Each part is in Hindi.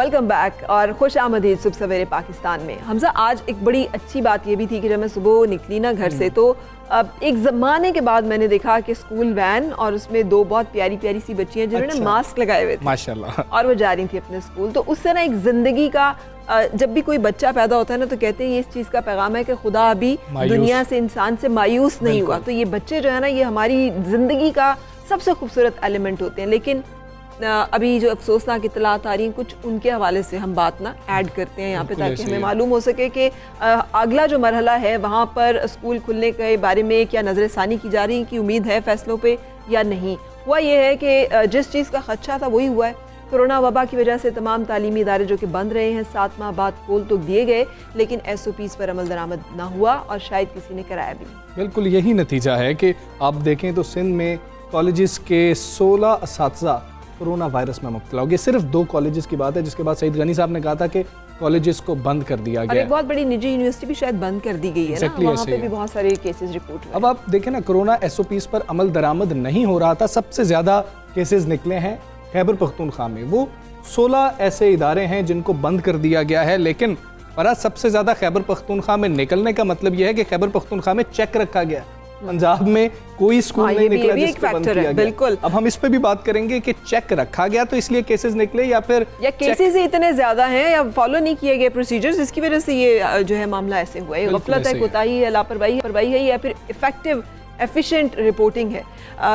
वेलकम बैक और खुश आमदीद सुबह सवेरे पाकिस्तान में। हमजा, आज एक बड़ी अच्छी बात ये भी थी कि जब मैं सुबह निकली ना घर से तो अब एक ज़माने के बाद मैंने देखा कि स्कूल वैन और उसमें दो बहुत प्यारी प्यारी सी बच्चियाँ जिन्होंने मास्क लगाए हुए थे माशाल्लाह, और वो जा रही थी अपने स्कूल। तो उससे ना एक ज़िंदगी का जब भी कोई बच्चा पैदा होता है ना तो कहते हैं ये इस चीज़ का पैगाम है कि खुदा अभी दुनिया से इंसान से मायूस नहीं हुआ। तो ये बच्चे जो है ना ये हमारी ज़िंदगी का सबसे खूबसूरत एलिमेंट होते हैं। लेकिन अभी जो अफसोसनाक इत्तलात आ रही हैं कुछ उनके हवाले से हम बात ना ऐड करते हैं यहाँ पे ताकि हमें मालूम हो सके कि अगला जो मरहला है वहाँ पर स्कूल खुलने के बारे में क्या नज़रसानी की जा रही है, कि उम्मीद है फैसलों पे या नहीं। हुआ ये है कि जिस चीज़ का खदशा था वही हुआ है। कोरोना वबा की वजह से तमाम तालीमी इदारे जो कि बंद रहे हैं 7 माह बाद खोल तो दिए गए, लेकिन SOPs पर अमल दरामद ना हुआ और शायद किसी ने कराया भी नहीं। बिल्कुल यही नतीजा है कि आप देखें तो सिंध में कॉलेजेस के 16 असातिज़ा कोरोना वायरस में मुब्तला हो गए। सिर्फ 2 कॉलेजेस की बात है, जिसके बाद सईद गनी साहब ने कहा था कि कॉलेजेस को बंद कर दिया गया। और एक बहुत बड़ी निजी यूनिवर्सिटी भी शायद बंद कर दी गई है ना, वहाँ पे भी बहुत सारे केसेस रिपोर्ट हुए। अब आप देखें ना, कोरोना SOPs पर अमल दरामद नहीं हो रहा था। सबसे ज़्यादा केसेस निकले हैं खैबर पख्तूनख्वा में। वो 16 ऐसे इदारे हैं जिनको बंद कर दिया गया है, लेकिन फराज सबसे ज़्यादा खैबर पख्तूनख्वा में निकलने का मतलब यह है कि खैबर पख्तूनख्वा में चेक रखा गया। पंजाब में कोई स्कूल नहीं निकला जिसको बंद किया गया। बिल्कुल। अब हम इस पे भी बात करेंगे कि चेक रखा गया तो इसलिए केसेस निकले या फिर केसेस ही इतने ज्यादा हैं या फॉलो नहीं किए गए प्रोसीजर्स, इसकी वजह से ये जो है मामला ऐसे हुआ है। गफलत है, कोताही है, लापरवाही है या फिर इफेक्टिव एफिशिएंट रिपोर्टिंग है।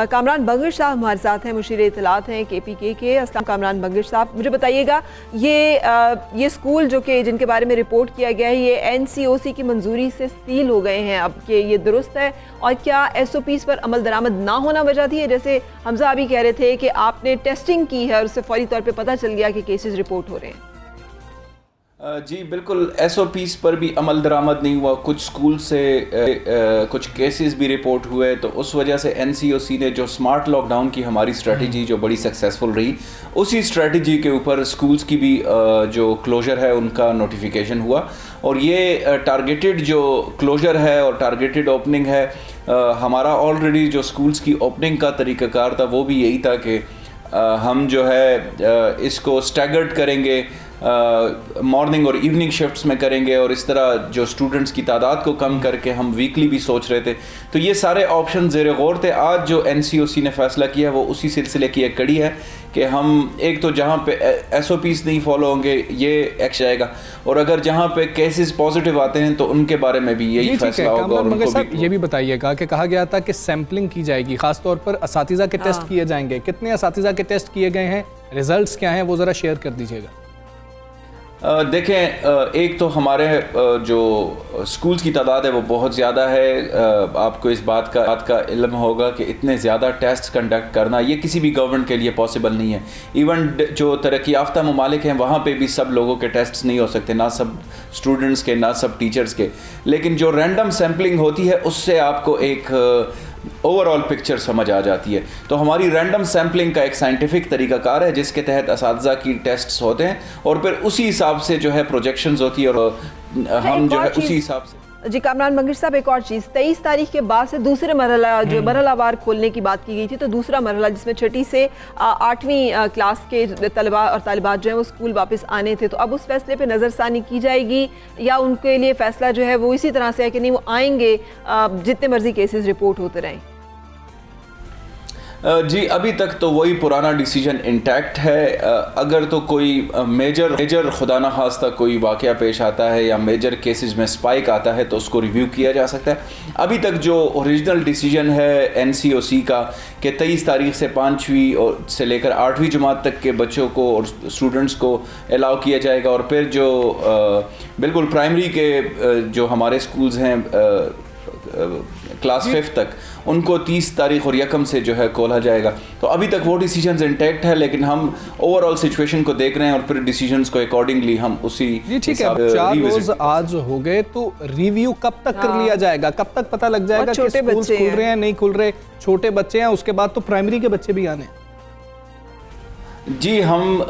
कामरान बंगिश साहब हमारे साथ हैं, मुशीर इत्तलात हैं KPK के। अस्सलाम कामरान बंगिश साहब, मुझे बताइएगा ये स्कूल जो कि जिनके बारे में रिपोर्ट किया गया है ये NCOC की मंजूरी से सील हो गए हैं, अब कि ये दुरुस्त है और क्या SOPs पर अमल दरामद ना होना वजह थी? जैसे हमजा अभी कह रहे थे कि आपने टेस्टिंग की है और उससे फौरी तौर पर पता चल गया कि केसेस रिपोर्ट हो रहे हैं। जी बिल्कुल, SOPs पर भी अमल दरामद नहीं हुआ। कुछ स्कूल से कुछ केसेस भी रिपोर्ट हुए, तो उस वजह से NCOC ने जो स्मार्ट लॉकडाउन की हमारी स्ट्रेटजी जो बड़ी सक्सेसफुल रही, उसी स्ट्रेटजी के ऊपर स्कूल्स की भी जो क्लोजर है उनका नोटिफिकेशन हुआ। और ये टारगेटेड जो क्लोजर है और टारगेटेड ओपनिंग है, हमारा ऑलरेडी जो स्कूल्स की ओपनिंग का तरीक़ाकार था वो भी यही था कि हम जो है इसको स्टैगर्ड करेंगे, मॉर्निंग और इवनिंग शिफ्ट्स में करेंगे और इस तरह जो स्टूडेंट्स की तादाद को कम करके हम वीकली भी सोच रहे थे। तो ये सारे ऑप्शन ज़ेर गौर थे। आज जो NCOC ने फ़ैसला किया वो उसी सिलसिले की एक कड़ी है कि हम एक तो जहाँ पे SOPs नहीं फॉलो होंगे ये एक्शन जाएगा, और अगर जहाँ पे केसेस पॉजिटिव आते हैं तो उनके बारे में भी यही फैसला होगा। और उनको भी ये भी बताइएगा कि कहा गया था कि सैम्पलिंग की जाएगी, खासतौर पर असातिज़ा के टेस्ट किए जाएंगे। कितने असातिज़ा के टेस्ट किए गए हैं, रिजल्ट्स क्या हैं, वो ज़रा शेयर कर दीजिएगा। देखें, एक तो हमारे जो स्कूल्स की तादाद है वो बहुत ज़्यादा है। आपको इस बात का इल्म होगा कि इतने ज़्यादा टेस्ट कंडक्ट करना ये किसी भी गवर्नमेंट के लिए पॉसिबल नहीं है। इवन जो तरक्की याफ्ता ममालिक हैं वहाँ पे भी सब लोगों के टेस्ट्स नहीं हो सकते, ना सब स्टूडेंट्स के, ना सब टीचर्स के। लेकिन जो रैंडम सैम्पलिंग होती है उससे आपको एक ओवरऑल पिक्चर समझ आ जाती है। तो हमारी रैंडम सैम्पलिंग का एक साइंटिफिक तरीकाकार है जिसके तहत असातिज़ा की टेस्ट्स होते हैं और फिर उसी हिसाब से जो है प्रोजेक्शंस होती है और हम जो है उसी हिसाब से। जी कामरान बंगिश साहब, एक और चीज़, 23 तारीख के बाद से दूसरे मरहला जो मरहलावार खोलने की बात की गई थी, तो दूसरा मरहला जिसमें 6ठी से 8वीं क्लास के तलबा और तालिबात जो हैं वो स्कूल वापस आने थे, तो अब उस फैसले पे नज़रसानी की जाएगी या उनके लिए फ़ैसला जो है वो इसी तरह से है कि नहीं वो आएंगे जितने मर्जी केसेस रिपोर्ट होते रहें? जी अभी तक तो वही पुराना डिसीजन इंटैक्ट है। अगर तो कोई मेजर खुदा न खास्ता कोई वाक़या पेश आता है या मेजर केसेस में स्पाइक आता है तो उसको रिव्यू किया जा सकता है। अभी तक जो ओरिजिनल डिसीजन है NCOC का कि 23 तारीख से 5वीं और से लेकर 8वीं जमात तक के बच्चों को और स्टूडेंट्स को अलाउ किया जाएगा, और फिर जो बिल्कुल प्राइमरी के जो हमारे स्कूल्स हैं क्लास 5 तक उनको 30 तारीख और 1 से जो है खोला जाएगा। तो अभी तक वो डिसीजंस इंटैक्ट है, लेकिन हम ओवरऑल सिचुएशन को देख रहे हैं और फिर डिसीजंस को अकॉर्डिंगली हम उसी ठीक है। 4 रोज आज हो गए, तो रिव्यू कब तक कर लिया जाएगा, कब तक पता लग जाएगा कि स्कूल खुल रहे हैं नहीं खुल रहे? छोटे बच्चे हैं, उसके बाद तो प्राइमरी के बच्चे भी आने। जी हम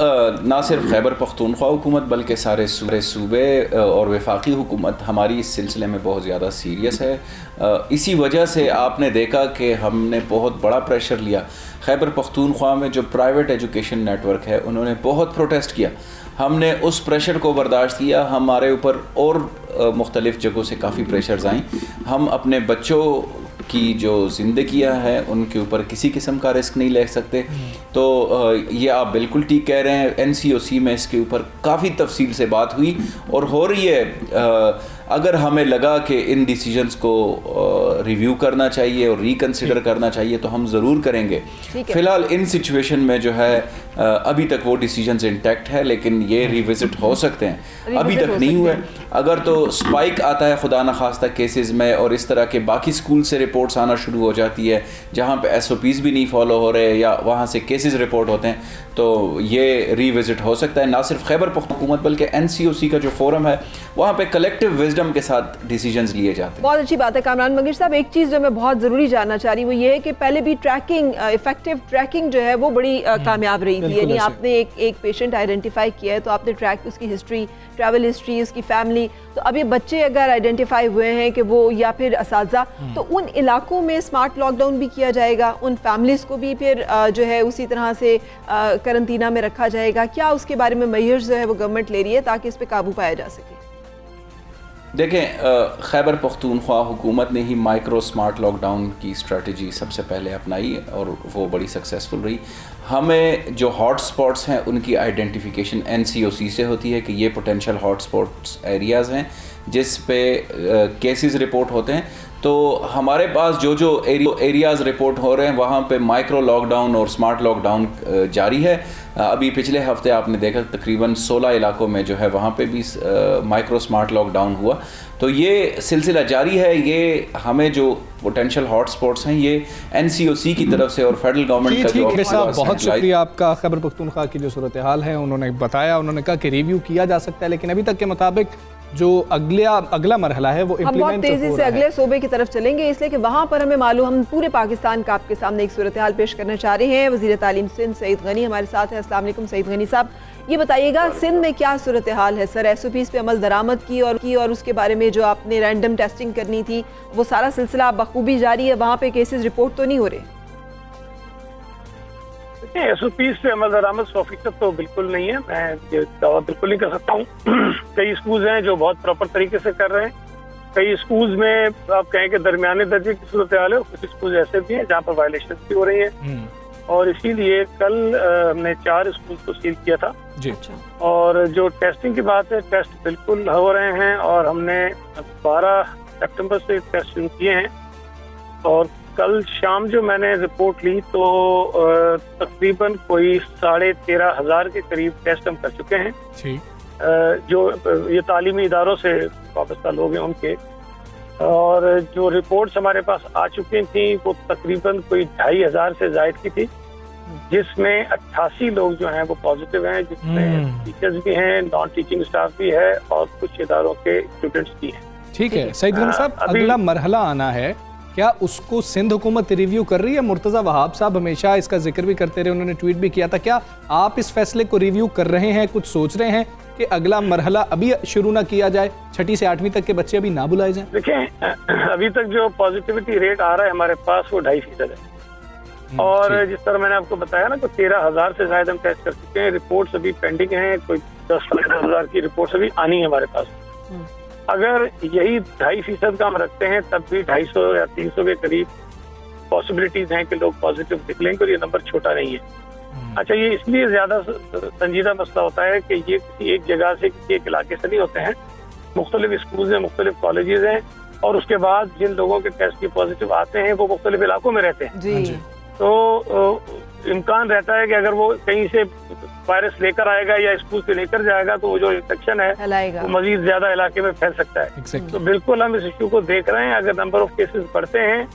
ना सिर्फ खैबर पख्तूनख्वा हुकूमत बल्कि सारे सूबे और वफाकी हुकूमत हमारी इस सिलसिले में बहुत ज़्यादा सीरियस है। इसी वजह से आपने देखा कि हमने बहुत बड़ा प्रेशर लिया। खैबर पख्तूनख्वा में जो प्राइवेट एजुकेशन नेटवर्क है उन्होंने बहुत प्रोटेस्ट किया हमने उस प्रेशर को बर्दाश्त किया, हमारे ऊपर और मुख्तलिफ़ जगहों से काफ़ी प्रेशर्स आई। हम अपने बच्चों की जो ज़िंदगियाँ हैं उनके ऊपर किसी किस्म का रिस्क नहीं ले सकते। तो ये आप बिल्कुल ठीक कह रहे हैं। NCOC में इसके ऊपर काफ़ी तफसील से बात हुई और हो रही है। अगर हमें लगा कि इन डिसीजंस को रिव्यू करना चाहिए और रिकंसिडर करना चाहिए तो हम ज़रूर करेंगे। फ़िलहाल इन सिचुएशन में जो है अभी तक वो डिसीजंस इंटैक्ट है, लेकिन ये रिविज़िट हो सकते हैं, अभी तक नहीं हुए। अगर तो स्पाइक आता है खुदा न खास्ता केसेस में और इस तरह के बाकी स्कूल से रिपोर्ट्स आना शुरू हो जाती है जहाँ पे SOPs भी नहीं फॉलो हो रहे या वहाँ से केसेस रिपोर्ट होते हैं, तो ये रिविज़िट हो सकता है। ना सिर्फ खैबर पख्तूनख्वा हुकूमत बल्कि NCOC का जो फोरम है वहाँ पे कलेक्टिव विजडम के साथ डिसीजंस लिए जाते हैं। बहुत अच्छी बात है कामरान मगर साहब। एक चीज़ जो मैं बहुत ज़रूरी जानना चाह रही हूँ वो ये है कि पहले भी ट्रैकिंग, इफेक्टिव ट्रैकिंग जो है वो बड़ी कामयाब रही थी। यानी आपने एक पेशेंट आइडेंटिफाई किया है तो आपने ट्रैक उसकी हिस्ट्री, ट्रैवल हिस्ट्री, उसकी फैमिली, तो अब ये बच्चे अगर आइडेंटिफाई हुए हैं कि वो या फिर असातिज़ा, तो उन इलाकों में स्मार्ट लॉकडाउन भी किया जाएगा, उन फैमिलीज़ को भी फिर जो है उसी तरह से करंतना में रखा जाएगा। क्या उसके बारे में मेजर्स जो है वो गवर्नमेंट ले रही है ताकि इस पर काबू पाया जा सके? देखें, खैबर पख्तूनख्वा हुकूमत ने ही माइक्रो स्मार्ट लॉकडाउन की स्ट्रेटजी सबसे पहले अपनाई और वो बड़ी सक्सेसफुल रही। हमें जो हॉट स्पॉट्स हैं उनकी आइडेंटिफिकेशन NCOC से होती है कि ये पोटेंशियल हॉट स्पॉट्स एरियाज़ हैं जिस पे केसेस रिपोर्ट होते हैं। तो हमारे पास जो एरियाज़ रिपोर्ट हो रहे हैं वहाँ पे माइक्रो लॉकडाउन और स्मार्ट लॉकडाउन जारी है। अभी पिछले हफ्ते आपने देखा तकरीबन 16 इलाकों में जो है वहाँ पे भी माइक्रो स्मार्ट लॉकडाउन हुआ। तो ये सिलसिला जारी है। ये हमें जो पोटेंशियल हॉट स्पॉट्स हैं ये NCOC की तरफ से और फेडरल गवर्नमेंट का जो साहब, बहुत शुक्रिया आपका। खैबर पख्तूनख्वा की जो सूरत हाल है उन्होंने बताया, उन्होंने कहा कि रिव्यू किया जा सकता है, लेकिन अभी तक के मुताबिक जो अगला मरहला है वो हम बहुत तेजी से अगले सूबे की तरफ चलेंगे, इसलिए कि वहाँ पर हमें मालूम, हम पूरे पाकिस्तान का आपके सामने एक सूरत हाल पेश करना चाह रहे हैं। वज़ीर तालीम सिंध सईद गनी हमारे साथ है। अस्सलाम वालेकुम सईद गनी साहब, ये बताइएगा सिंध में क्या सूरत हाल है सर? SOPs पे अमल दरामद की और उसके बारे में जो आपने रैंडम टेस्टिंग करनी थी वो सारा सिलसिला बखूबी जारी है? वहाँ पे केसेस रिपोर्ट तो नहीं हो रहे? SOPs पे अमल दरामद 100% तो बिल्कुल नहीं है, मैं ये दावा बिल्कुल नहीं कर सकता हूँ। कई स्कूल्स हैं जो बहुत प्रॉपर तरीके से कर रहे हैं, कई स्कूल्स में आप कहें कि दरमियाने दर्जे की सूरत हाल है, कुछ स्कूल ऐसे भी हैं जहाँ पर वायलेशन भी हो रही है। और इसीलिए कल हमने 4 स्कूल को सील किया था जी। और जो टेस्टिंग की बात है, टेस्ट बिल्कुल हो रहे हैं और हमने 12 सितंबर से टेस्ट शुरू किए हैं। और कल शाम जो मैंने रिपोर्ट ली तो तकरीबन कोई 13,500 के करीब टेस्ट हम कर चुके हैं जो ये तालीमी इदारों से वाबस्ता लोग हैं उनके। और जो रिपोर्ट्स हमारे पास आ चुकी थी वो तकरीबन कोई 2,500 से ज़ायद की थी, जिसमें 88 लोग जो हैं वो पॉजिटिव हैं, जिसमें टीचर्स भी हैं, नॉन टीचिंग स्टाफ भी है और कुछ इदारों के स्टूडेंट्स भी हैं। ठीक है सईद गनी साहब, अगला मरहला आना है, क्या उसको सिंध हुकूमत रिव्यू कर रही है? मुर्तज़ा वहाब साहब हमेशा इसका जिक्र भी करते रहे, उन्होंने ट्वीट भी किया था। क्या आप इस फैसले को रिव्यू कर रहे हैं? कुछ सोच रहे हैं कि अगला मरहला अभी शुरू ना किया जाए, 6ठी से 8वीं तक के बच्चे अभी ना बुलाए जाएं? देखें, अभी तक जो पॉजिटिविटी रेट आ रहा है हमारे पास वो 2.5% है। और जिस तरह मैंने आपको बताया ना, तो 13,000 से ज्यादा हम टेस्ट कर चुके हैं, रिपोर्ट्स अभी पेंडिंग हैं, कोई 10,000 की रिपोर्ट्स अभी आनी है हमारे पास। अगर यही 2.5% का हम रखते हैं तब भी 250 या 300 के करीब पॉसिबिलिटीज हैं कि लोग पॉजिटिव निकलेंगे और ये नंबर छोटा नहीं है। अच्छा, ये इसलिए ज्यादा संजीदा मसला होता है कि ये किसी एक जगह से, किसी एक इलाके से नहीं होते हैं, मुख्तलिफ स्कूल हैं, मुख्तलिफ कॉलेजेस हैं और उसके बाद जिन लोगों के टेस्ट के पॉजिटिव आते हैं वो मुख्तलिफ इलाकों में रहते हैं जी। तो इम्कान रहता है कि अगर वो कहीं से वायरस लेकर आएगा या स्कूल से लेकर जाएगा तो वो जो इन्फेक्शन है वो मजीद ज्यादा इलाके में फैल सकता है। तो बिल्कुल हम इस इशू को देख रहे हैं। अगर नंबर ऑफ केसेस बढ़ते हैं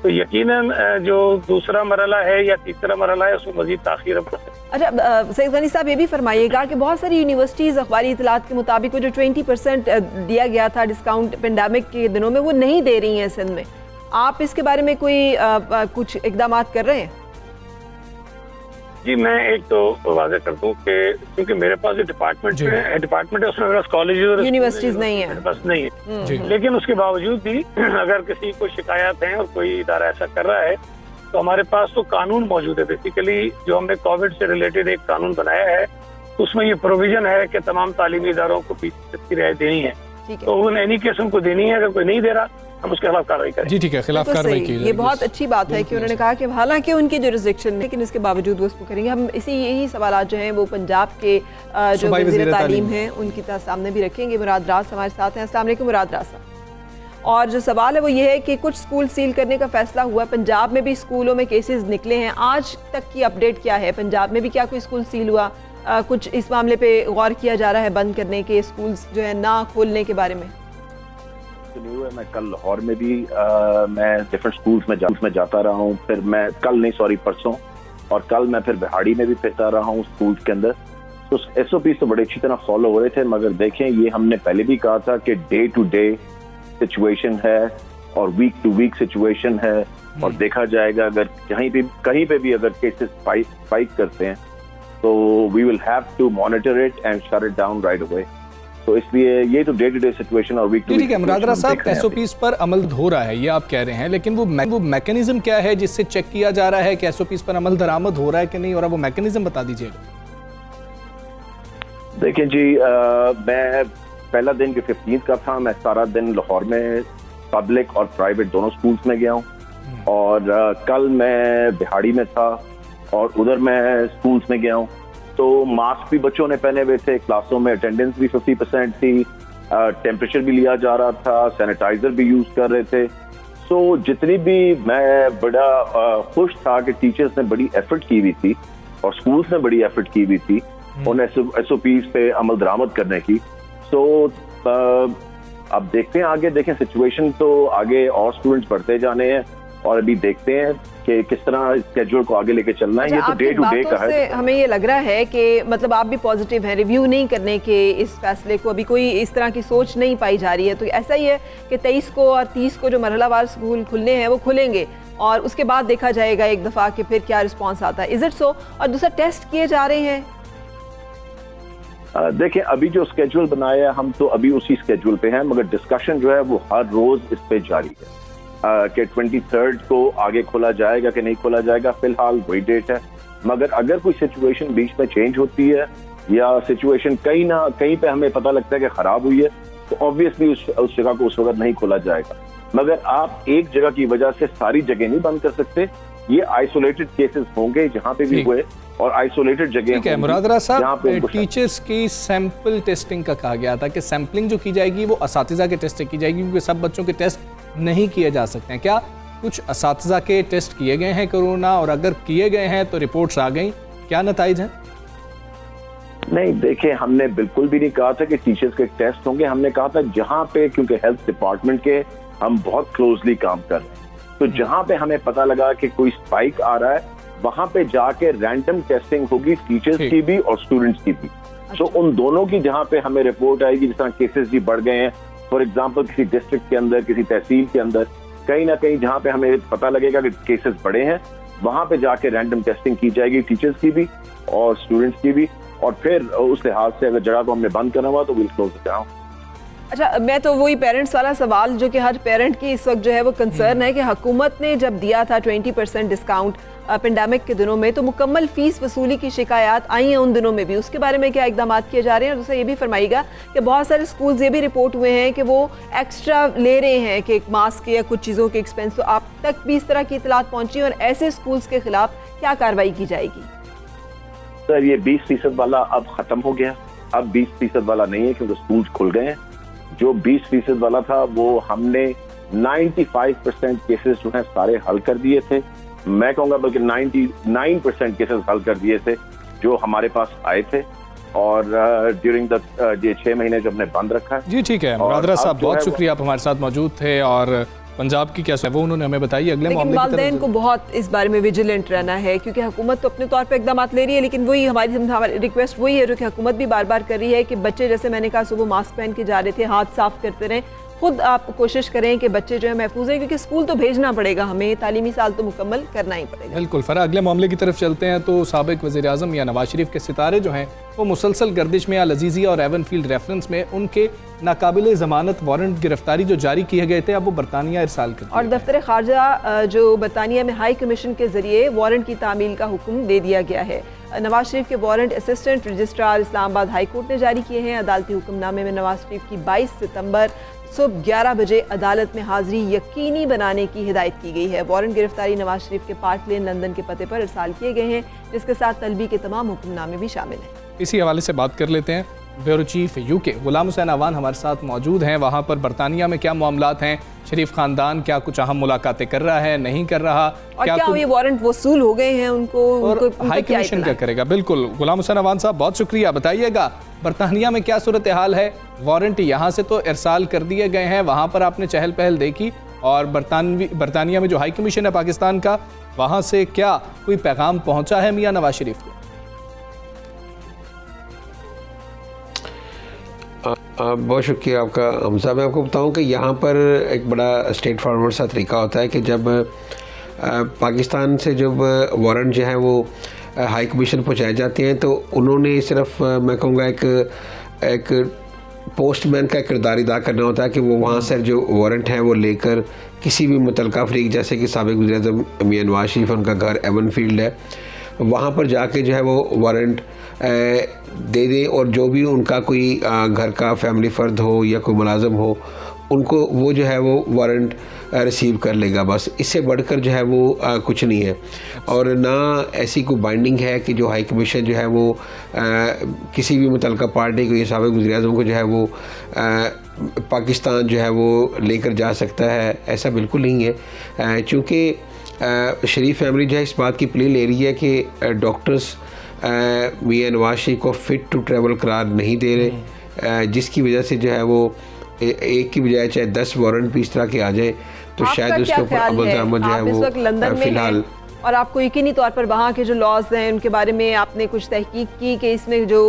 तो यकीनन जो दूसरा मरहला है या तीसरा मरहला है उसमें मजीद ताखीर बढ़ सकती है। अच्छा सईद गनी साहब, ये भी फरमाइएगा कि बहुत सारी यूनिवर्सिटीज़ अखबारी इतलात के मुताबिक वो जो 20% दिया गया था डिस्काउंट पेंडेमिक के दिनों में वो नहीं दे रही हैं सिंध में। आप इसके बारे में कोई कुछ इकदाम कर रहे हैं? जी, मैं एक तो वाज़ेह कर दूं कि क्योंकि मेरे पास जो डिपार्टमेंट है उसमें मेरे पास कॉलेज और यूनिवर्सिटीज नहीं है, बस नहीं है। लेकिन उसके बावजूद भी अगर किसी को शिकायत है और कोई इदारा ऐसा कर रहा है तो हमारे पास तो कानून मौजूद है। बेसिकली जो हमने कोविड से रिलेटेड एक कानून बनाया है उसमें ये प्रोविजन है कि तमाम तालीमी इदारों को 20% की रियायत देनी है। ठीक है, तो उन एनी केस उनको देनी है, अगर कोई नहीं दे रहा हम उसके खिलाफ कार्रवाई करें। जी ठीक है, खिलाफ बिल्कुल कार्रवाई सही। की ये जाएगी। बहुत अच्छी बात है कि उन्होंने कहा कि हालांकि उनकी जुरिस्डिक्शन है लेकिन इसके बावजूद वो उसको करेंगे। हम इसी यही सवाल जो हैं वो पंजाब के जो सूबाई वज़ीर वज़ीर तालीम तालीम हैं उनकी सामने भी रखेंगे। मुराद राज हमारे साथ हैं। अस्सलाम वालेकुम मुराद राज साहब। और जो सवाल है वो ये है कि कुछ स्कूल सील करने का फैसला हुआ, पंजाब में भी स्कूलों में केसेस निकले हैं, आज तक की अपडेट क्या है? पंजाब में भी क्या कोई स्कूल सील हुआ? कुछ इस मामले पे गौर किया जा रहा है बंद करने के, स्कूल्स जो है ना खोलने के बारे में? नहीं हुआ। मैं कल लाहौर में भी मैं डिफरेंट स्कूल्स में जाता रहा हूँ, फिर मैं कल नहीं सॉरी परसों, और कल मैं फिर बिहाड़ी में भी फिरता रहा हूँ स्कूल्स के अंदर। तो SOP तो बड़ी अच्छी तरह फॉलो हो रहे थे, मगर देखें ये हमने पहले भी कहा था कि डे टू डे सिचुएशन है और वीक टू वीक सिचुएशन है, और देखा जाएगा अगर कहीं पे भी अगर केसेस स्पाइक करते हैं तो we will have to monitor it and shut it down right away. तो इसलिए ये तो डे टू डे सिचुएशन और वीक टू वीक। ठीक है मुराद साहब, SOPs पर अमल हो रहा है ये आप कह रहे हैं, लेकिन वो मैकेनिज्म क्या है जिससे चेक किया जा रहा है कि SOPs पर अमल दरामद हो रहा है कि नहीं हो रहा? वो मैकेनिज्म बता दीजिएगा। देखिए जी, मैं पहला दिन जो 15 का था, मैं सारा दिन लाहौर में पब्लिक और प्राइवेट दोनों स्कूल्स में गया हूँ, और कल मैं बिहाड़ी में था और उधर मैं स्कूल्स में गया हूँ। तो मास्क भी बच्चों ने पहने हुए थे, क्लासों में अटेंडेंस भी 50% थी, टेम्परेचर भी लिया जा रहा था, सैनिटाइजर भी यूज कर रहे थे। सो जितनी भी मैं बड़ा खुश था कि टीचर्स ने बड़ी एफर्ट की हुई थी और स्कूल्स ने बड़ी एफर्ट की हुई थी उन SOPs पे अमल दरामद करने की। सो अब देखते हैं आगे, देखें सिचुएशन तो आगे और स्टूडेंट्स बढ़ते जाने हैं, और अभी देखते हैं कि किस तरह स्केड्यूल को आगे लेके चलना है। ये तो डे टू डे का है। हमें ये लग रहा है कि मतलब आप भी पॉजिटिव हैं, रिव्यू नहीं करने के इस फैसले को, अभी कोई इस तरह की सोच नहीं पाई जा रही है। तो ऐसा ही है कि 23 को और 30 को जो मरहलावार स्कूल खुलने हैं वो खुलेंगे और उसके बाद देखा जाएगा एक दफ़ा कि फिर क्या रिस्पॉन्स आता है। Is it so? और दूसरा, टेस्ट किए जा रहे हैं? देखिए अभी जो स्केड्यूल बनाया है हम तो अभी उसी स्केड्यूल पे हैं, मगर डिस्कशन जो है वो हर रोज इस पे जारी है कि 23 को आगे खोला जाएगा कि नहीं खोला जाएगा। फिलहाल वही डेट है, मगर अगर कोई सिचुएशन बीच में चेंज होती है या सिचुएशन कहीं ना कहीं पे हमें पता लगता है कि खराब हुई है, तो ऑब्वियसली उस जगह को उस वक्त नहीं खोला जाएगा। मगर आप एक जगह की वजह से सारी जगह नहीं बंद कर सकते। ये आइसोलेटेड केसेस होंगे जहाँ पे भी हुए, और आइसोलेटेड जगह। ठीक है मुराद साहब, टीचर्स की सैंपल टेस्टिंग का कहा गया था कि सैंपलिंग जो की जाएगी वो असातिज़ा के टेस्ट से की जाएगी, क्योंकि सब बच्चों के टेस्ट नहीं किए जा सकते हैं। क्या कुछ असातिज़ा के टेस्ट किए गए हैं कोरोना, और अगर किए गए हैं तो रिपोर्ट्स आ गई, क्या नतीजे हैं? नहीं, देखिए हमने बिल्कुल भी नहीं कहा था कि टीचर्स के टेस्ट होंगे। हमने कहा था जहां पे, क्योंकि हेल्थ डिपार्टमेंट के हम बहुत क्लोजली काम कर रहे हैं, तो जहां पे हमें पता लगा कि कोई स्पाइक आ रहा है वहां पे जाके रैंडम टेस्टिंग होगी, टीचर्स की भी और स्टूडेंट्स की भी। तो उन दोनों की जहां पे हमें रिपोर्ट आएगी, जिस तरह केसेस भी बढ़ गए हैं, फॉर एग्जाम्पल किसी डिस्ट्रिक्ट के अंदर, किसी तहसील के अंदर, कहीं ना कहीं जहां पे हमें पता लगेगा कि केसेस बढ़े हैं, वहां पे जाके रैंडम टेस्टिंग की जाएगी, टीचर्स की भी और स्टूडेंट्स की भी। और फिर उस लिहाज से अगर जगह को हमने बंद करना हुआ तो विल क्लोज इट डाउन। अच्छा, मैं तो वही पेरेंट्स वाला सवाल जो कि हर पेरेंट की इस वक्त जो है वो कंसर्न है कि हुकूमत ने जब दिया था 20% डिस्काउंट पेंडेमिक के दिनों में, तो मुकम्मल फीस वसूली की शिकायत आई हैं उन दिनों में भी। उसके बारे में क्या इकदाम किए जा रहे हैं? और दूसरा ये भी फरमाइएगा कि बहुत सारे स्कूल्स ये भी रिपोर्ट हुए हैं कि वो एक्स्ट्रा ले रहे हैं कि मास्क या कुछ चीज़ों के एक्सपेंस। तो आप तक भी इस तरह की इतलात पहुंची, और ऐसे स्कूल्स के खिलाफ क्या कार्रवाई की जाएगी? सर, ये 20% वाला अब खत्म हो गया, अब 20% वाला नहीं है, क्योंकि स्कूल खुल गए हैं। जो 20% वाला था वो हमने 95% केसेस जो हैं सारे हल कर दिए थे। मैं कहूँगा बल्कि 99% केसेस हल कर दिए थे जो हमारे पास आए थे, और ड्यूरिंग द ये 6 महीने जो हमने बंद रखा है। जी ठीक है मुराद साहब, बहुत शुक्रिया, आप हमारे साथ मौजूद थे। और पंजाब की क्या वो उन्होंने हमें बताई। अगले लेकिन वालिदैन को बहुत इस बारे में विजिलेंट रहना है, क्योंकि हुकूमत तो अपने तौर पे इकदाम ले रही है, लेकिन वही हमारी रिक्वेस्ट वही है जो कि हुकूमत भी बार बार कर रही है कि बच्चे, जैसे मैंने कहा, सुबह मास्क पहन के जा रहे थे, हाथ साफ करते रहें, खुद आप कोशिश करें कि बच्चे जो है महफूज हैं, क्योंकि स्कूल तो भेजना पड़ेगा, हमें तालीमी साल तो मुकम्मल करना ही पड़ेगा। बिल्कुल फरा, अगले मामले की तरफ चलते हैं। तो साबिक वज़ीर आज़म या नवाज शरीफ के सितारे जो हैं वो मुसलसल गर्दिश में, अल-अज़ीज़िया और एवनफील्ड रेफरेंस में उनके नाकाबिल ज़मानत वारंट गिरफ्तारी जो जारी किए गए थे, अब वो बरतानिया इरसाल कर, और दफ्तर खारजा जो बरतानिया में हाई कमीशन के जरिए वारंट की तामील का हुक्म दे दिया गया है। नवाज शरीफ के warrant assistant registrar Islamabad high court ने जारी किए हैं। अदालती हुक्मनामे में नवाज शरीफ की 22 सितंबर सुबह 11 बजे अदालत में हाजिरी यकीनी बनाने की हिदायत की गई है। वारंट गिरफ्तारी नवाज शरीफ के पार्क लेन लंदन के पते पर इरसाल किए गए हैं, जिसके साथ तलबी के तमाम हुक्मनामे भी शामिल हैं। इसी हवाले से बात कर लेते हैं। Bureau chief UK Ghulam Hussain Awan हमारे साथ मौजूद हैं। वहाँ पर बरतानिया में क्या मामलात हैं? शरीफ खानदान क्या कुछ अहम मुलाकातें कर रहा है, नहीं कर रहा? और क्या ये वारंट वसूल हो गए हैं उनको हाई कमीशन क्या करेगा? बिल्कुल गुलाम हुसैन अवान साहब, बहुत शुक्रिया। बताइएगा बरतानिया में क्या सूरत हाल है? वारंट यहाँ से तो इरसाल कर दिए गए हैं, वहाँ पर आपने चहल पहल देखी, और बरतानिया में जो हाई कमीशन है पाकिस्तान का, वहाँ से क्या कोई पैगाम पहुँचा है मियाँ नवाज शरीफ को? बहुत शुक्रिया आपका हमजा। मैं आपको बताऊं कि यहाँ पर एक बड़ा स्ट्रेट फॉरवर्ड सा तरीका होता है कि जब पाकिस्तान से जब वारंट जो है वो हाई कमीशन पहुँचाए जाते हैं, तो उन्होंने सिर्फ मैं कहूँगा एक पोस्टमैन का किरदार अदा करना होता है कि वो वहाँ से जो वारंट है वो लेकर किसी भी मुतलका फरीक, जैसे कि साबिक वज़ीर-ए-आज़म मियां नवाज शरीफ, उनका घर एवन फील्ड है, वहाँ पर जाके जो है वो वारंट दे दें, और जो भी उनका कोई घर का फैमिली फ़र्द हो या कोई मुलाज़म हो, उनको वो जो है वो वारंट रिसीव कर लेगा। बस इससे बढ़कर जो है वो कुछ नहीं है। और ना ऐसी कोई बाइंडिंग है कि जो हाई कमीशन जो है वो किसी भी मुतलका पार्टी को या साबिक वज़ीर-ए-आज़म को जो है वो पाकिस्तान जो है वो लेकर जा सकता है, ऐसा बिल्कुल नहीं है। चूँकि शरीफ फैमिली जो है इस बात की प्ले ले रही है कि डॉक्टर्स मियां नवाज शरीफ को फ़िट टू ट्रैवल करार नहीं दे रहे, जिसकी वजह से जो है वो एक की बजाय चाहे 10 वारंट भी इस तरह के आ जाए, तो शायद उसके ऊपर अमल दरामद जो है वो फिलहाल। और आपको यकीनी तौर पर वहाँ के जो लॉज हैं उनके बारे में आपने कुछ तहकीक की कि इसमें जो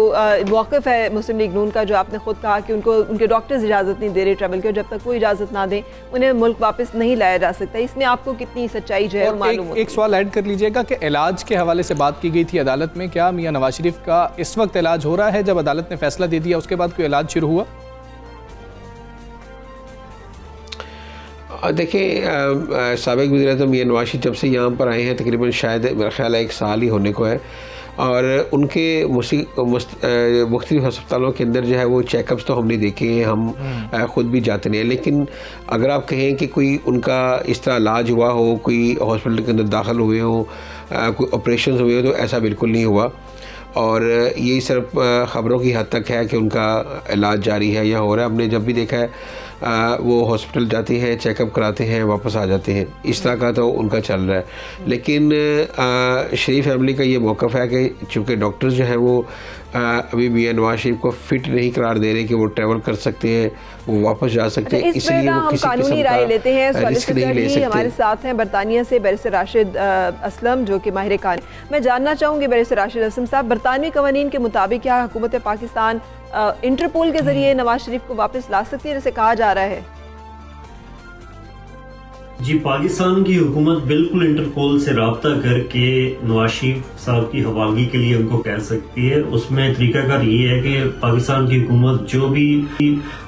मौक़िफ़ है मुस्लिम लीग नून का, जो आपने खुद कहा कि उनके डॉक्टर्स इजाज़त नहीं दे रहे ट्रैवल की, और जब तक कोई इजाज़त ना दें उन्हें मुल्क वापस नहीं लाया जा सकता, इसमें आपको कितनी सच्चाई जो है मालूम? एक सवाल ऐड कर लीजिएगा कि इलाज के हवाले से बात की गई थी अदालत में, क्या मियां नवाज शरीफ का इस वक्त इलाज हो रहा है? जब अदालत ने फैसला दे दिया उसके बाद कोई इलाज शुरू हुआ? देखिए, साबिक वज़ीर-ए-आज़म मियां नवाज शरीफ जब से यहाँ पर आए हैं तकरीबन शायद मेरा ख्याल है 1 साल ही होने को है, और उनके मुख्तलिफ अस्पतालों के अंदर जो है वो चेकअप्स तो हमने देखे हैं, हम ख़ुद भी जाते नहीं हैं, लेकिन अगर आप कहें कि कोई उनका इस तरह इलाज हुआ हो, कोई हॉस्पिटल के अंदर दाखिल हुए हो, कोई ऑपरेशन हुए हो, तो ऐसा बिल्कुल नहीं हुआ। और यही सिर्फ ख़बरों की हद तक है कि उनका इलाज जारी है या हो रहा है। हमने जब भी देखा है वो हॉस्पिटल जाते हैं, चेकअप कराते हैं, वापस आ जाते हैं, इस तरह का तो उनका चल रहा है। लेकिन शरीफ फैमिली का ये मौक़िफ़ है कि चूँकि डॉक्टर्स जो हैं वो अभी मियां नवाज शरीफ को फ़िट नहीं करार दे रहे कि वो ट्रैवल कर सकते हैं, वो वापस जा सकते हैं, इसलिए वो किसी कानूनी राय लेते हैं। रिस्क नहीं ले सकते। हमारे साथ हैं बरतानिया से बैरिस्टर राशिद असलम, जो कि माहिर कानून। मैं जानना चाहूँगी बैरिस्टर राशिद असलम साहब, बरतानवी कवानीन के मुताबिक क्या हुकूमत पाकिस्तान इंटरपोल के ज़रिए नवाज शरीफ को वापस ला सकती है, जैसे कहा जा रहा है? जी, पाकिस्तान की हुकूमत बिल्कुल इंटरपोल से रब्ता करके नवाज शरीफ साहब की हवालगी के लिए उनको कह सकती है। उसमें तरीकाकार ये है कि पाकिस्तान की हुकूमत जो भी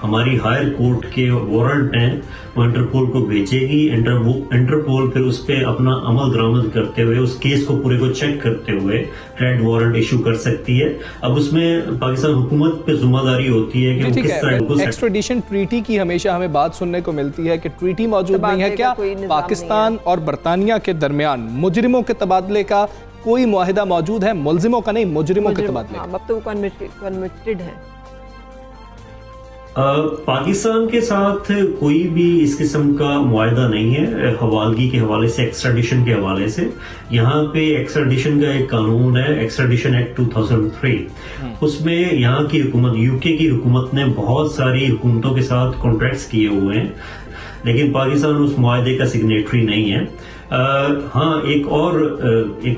हमारी हायर कोर्ट के वारंट हैं वो इंटरपोल को भेजेगी। इंटरपोल फिर उस पर अपना अमल दरामद करते हुए उस केस को पूरे को चेक करते हुए रेड वारंट इशू कर सकती है। अब उसमें पाकिस्तान हुकूमत पे जिम्मेदारी होती है कि वो किस तरह एक्स्ट्राडिशन ट्रीटी की हमेशा हमें बात सुनने को मिलती है कि ट्रीटी मौजूद नहीं है। क्या पाकिस्तान और बरतानिया के दरमियान मुजरिमों के तबादले का कोई मुआहिदा मौजूद है? मुलजिमों का नहीं, मुजरिमों के तबादले। अब तो कन्विक्टेड है। पाकिस्तान के साथ कोई भी इस किस्म का मुआहिदा नहीं है हवालगी के हवाले से, एक्स्ट्राडिशन के हवाले से। यहाँ पे एक्स्ट्राडिशन का एक कानून है, एक्स्ट्राडिशन एक्ट 2003। उसमें यहाँ की हुकूमत, यूके की हुकूमत ने बहुत सारी हुकूमतों के साथ कॉन्ट्रैक्ट्स किए हुए हैं, लेकिन पाकिस्तान उस मुआहदे का सिग्नेटरी नहीं है। हाँ, एक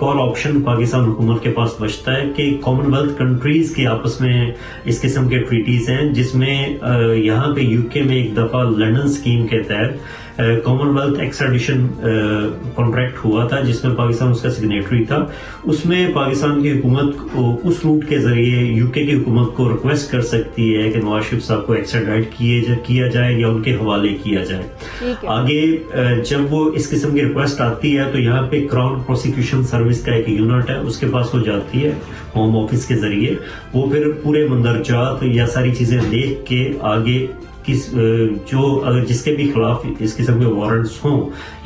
और ऑप्शन पाकिस्तान हुकूमत के पास बचता है कि कॉमनवेल्थ कंट्रीज के आपस में इस किस्म के ट्रीटीज हैं, जिसमें यहाँ पे यूके में एक दफा लंदन स्कीम के तहत कॉमनवेल्थ एक्सट्राडिशन कॉन्ट्रैक्ट हुआ था जिसमें पाकिस्तान उसका सिग्नेटरी था। उसमें पाकिस्तान की हुकूमत उस रूट के जरिए यूके की हुकूमत को रिक्वेस्ट कर सकती है कि नवाज शरीफ साहब को एक्सट्राडाइट किया जाए या उनके हवाले किया जाए। आगे जब वो इस किस्म की रिक्वेस्ट आती है तो यहाँ पे क्राउन प्रोसिक्यूशन सर्विस का एक यूनिट है, उसके पास वो जाती है होम ऑफिस के जरिए। वो फिर पूरे मंदरजात या सारी चीजें देख के आगे जो अगर जिसके भी खिलाफ इस किस्म के वारंट्स हों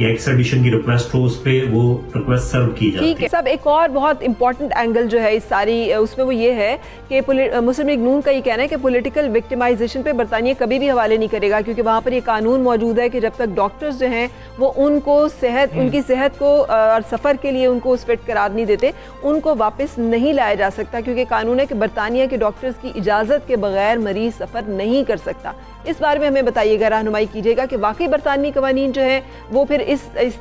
या एक्सट्राडिशन की रिक्वेस्ट हो उस पे वो रिक्वेस्ट सर्व की जाती है। ठीक है सब, एक और बहुत इंपॉर्टेंट एंगल जो है इस सारी उसमें वो ये है कि मुस्लिम लीग नून का ये कहना है कि पॉलिटिकल विक्टिमाइजेशन पे बरतानिया कभी भी हवाले नहीं करेगा, क्योंकि वहाँ पर ये कानून मौजूद है कि जब तक डॉक्टर्स जो हैं वो उनको उनकी सेहत को और सफ़र के लिए उनको उस फिट करार नहीं देते, उनको वापस नहीं लाया जा सकता, क्योंकि कानून है कि बरतानिया के डॉक्टर्स की इजाज़त के बगैर मरीज सफ़र नहीं कर सकता। इस बारे में हमें बताइएगा, रहनुमाई कीजिएगा कि वाकई बरतानवी कवानीन जो है वो फिर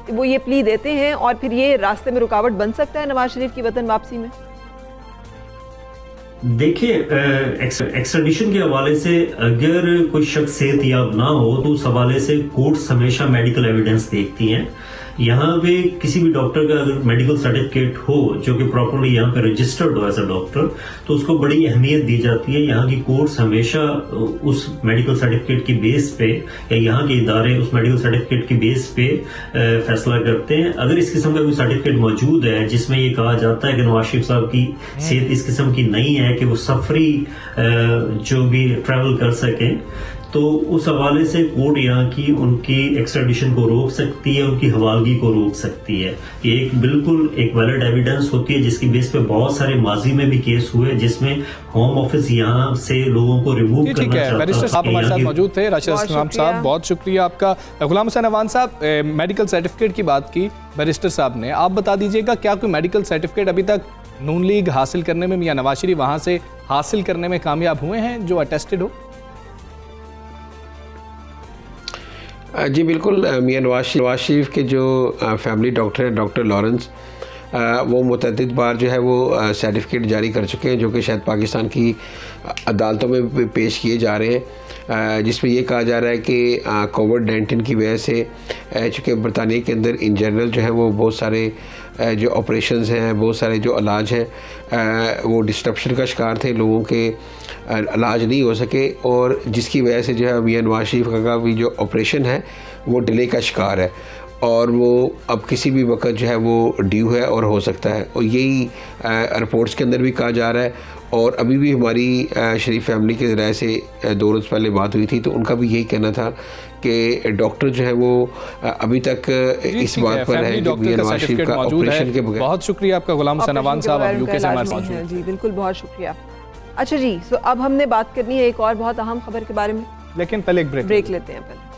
वो ये प्ली देते हैं और फिर ये रास्ते में रुकावट बन सकता है नवाज शरीफ की वतन वापसी में। देखिए एक्सट्राडिशन के हवाले से अगर कोई शख्स सेहतयाब ना हो तो उस हवाले से कोर्ट्स हमेशा मेडिकल एविडेंस देखती हैं। यहाँ पे किसी भी डॉक्टर का अगर मेडिकल सर्टिफिकेट हो जो कि प्रॉपर्ली यहाँ पे रजिस्टर्ड हो एज अ डॉक्टर तो उसको बड़ी अहमियत दी जाती है। यहाँ की कोर्ट्स हमेशा उस मेडिकल सर्टिफिकेट की बेस पे या यहाँ के इदारे उस मेडिकल सर्टिफिकेट की बेस पे फैसला करते हैं। अगर इस किस्म का कोई सर्टिफिकेट मौजूद है जिसमें ये कहा जाता है कि नवाज शरीफ साहब की सेहत इस किस्म की नहीं है कि वो सफरी जो भी ट्रैवल कर सकें, तो उस हवाले से कोर्ट यहाँ की उनकी एक्सट्राडिशन को रोक सकती है, उनकी हवालगी को रोक सकती है। ये एक बिल्कुल एक वैलिड एविडेंस होती है जिसकी बेस पे बहुत सारे माजी में भी केस हुए जिसमें होम ऑफिस यहाँ से लोगों को रिमूव करना चाहता है। बैरिस्टर साहब हमारे साथ मौजूद थे, राशिद अस्लम साहब बहुत शुक्रिया आपका। गुलाम हुसैन अवान साहब, मेडिकल सर्टिफिकेट की बात की बैरिस्टर साहब ने, आप बता दीजिएगा क्या कोई मेडिकल सर्टिफिकेट अभी तक नून लीग हासिल करने में या नवाज शरीफ वहाँ से हासिल करने में कामयाब हुए हैं जो अटेस्टेड हो? जी बिल्कुल, मियां नवाज शरीफ के जो फैमिली डॉक्टर हैं डॉक्टर लॉरेंस, वो मुतअद्दिद बार जो है वो सर्टिफिकेट जारी कर चुके हैं जो कि शायद पाकिस्तान की अदालतों में पेश किए जा रहे हैं, जिसमें ये कहा जा रहा है कि कोविड-19 की वजह से चूँकि बरतानिया के अंदर इन जनरल जो है वो बहुत सारे जो ऑपरेशंस हैं, बहुत सारे जो इलाज हैं वो डिस्ट्रप्शन का शिकार थे, लोगों के इलाज नहीं हो सके और जिसकी वजह से जो है मियां नवाज शरीफ का भी जो ऑपरेशन है वो डिले का शिकार है और वो अब किसी भी वक्त जो है वो ड्यू है और हो सकता है। और यही रिपोर्ट्स के अंदर भी कहा जा रहा है और अभी भी हमारी शरीफ फैमिली के ज़रिए से 2 रोज़ पहले बात हुई थी तो उनका भी यही कहना था कि डॉक्टर जो है वो अभी तक इस बात पर है कि मियां नवाज शरीफ का ऑपरेशन के बगैर। बहुत शुक्रिया आपका गुलाम हुसैन अवान साहब, आप यूके से हमारे साथ मौजूद। जी बिल्कुल, बहुत शुक्रिया। अच्छा जी, सो अब हमने बात करनी है एक और बहुत अहम खबर के बारे में, लेकिन पहले एक ब्रेक लेते हैं पहले।